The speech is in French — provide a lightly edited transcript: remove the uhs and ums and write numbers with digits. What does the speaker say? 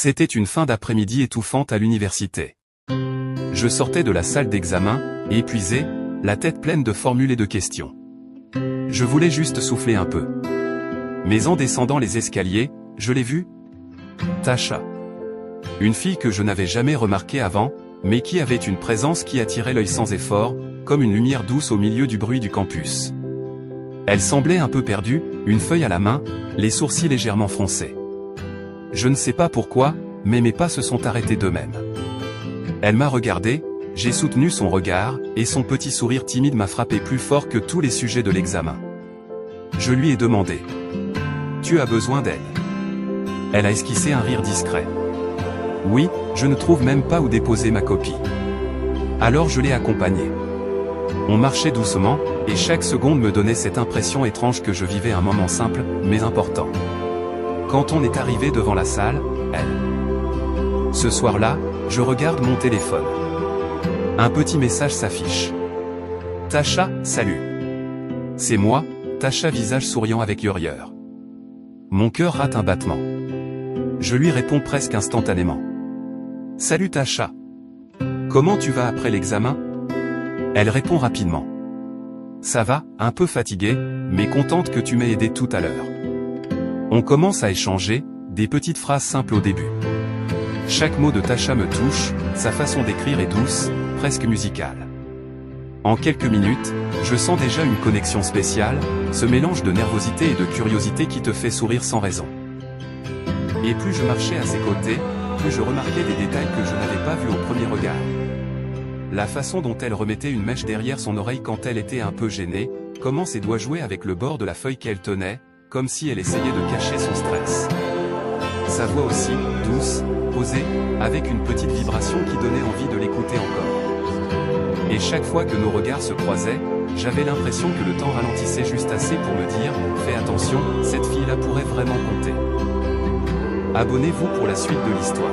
C'était une fin d'après-midi étouffante à l'université. Je sortais de la salle d'examen, épuisé, la tête pleine de formules et de questions. Je voulais juste souffler un peu. Mais en descendant les escaliers, je l'ai vue. Tasha. Une fille que je n'avais jamais remarquée avant, mais qui avait une présence qui attirait l'œil sans effort, comme une lumière douce au milieu du bruit du campus. Elle semblait un peu perdue, une feuille à la main, les sourcils légèrement froncés. Je ne sais pas pourquoi, mais mes pas se sont arrêtés d'eux-mêmes. Elle m'a regardé, j'ai soutenu son regard, et son petit sourire timide m'a frappé plus fort que tous les sujets de l'examen. Je lui ai demandé. « Tu as besoin d'aide ?» Elle a esquissé un rire discret. « Oui, je ne trouve même pas où déposer ma copie. » Alors je l'ai accompagnée. On marchait doucement, et chaque seconde me donnait cette impression étrange que je vivais un moment simple, mais important. Quand on est arrivé devant la salle, elle. Ce soir-là, je regarde mon téléphone. Un petit message s'affiche. Tasha, salut. C'est moi, Tasha, visage souriant avec yureur. Mon cœur rate un battement. Je lui réponds presque instantanément. Salut Tasha. Comment tu vas après l'examen? Elle répond rapidement. Ça va, un peu fatiguée, mais contente que tu m'aies aidé tout à l'heure. On commence à échanger, des petites phrases simples au début. Chaque mot de Tasha me touche, sa façon d'écrire est douce, presque musicale. En quelques minutes, je sens déjà une connexion spéciale, ce mélange de nervosité et de curiosité qui te fait sourire sans raison. Et plus je marchais à ses côtés, plus je remarquais des détails que je n'avais pas vus au premier regard. La façon dont elle remettait une mèche derrière son oreille quand elle était un peu gênée, comment ses doigts jouaient avec le bord de la feuille qu'elle tenait, comme si elle essayait de cacher son stress. Sa voix aussi, douce, posée, avec une petite vibration qui donnait envie de l'écouter encore. Et chaque fois que nos regards se croisaient, j'avais l'impression que le temps ralentissait juste assez pour me dire « Fais attention, cette fille-là pourrait vraiment compter ». Abonnez-vous pour la suite de l'histoire.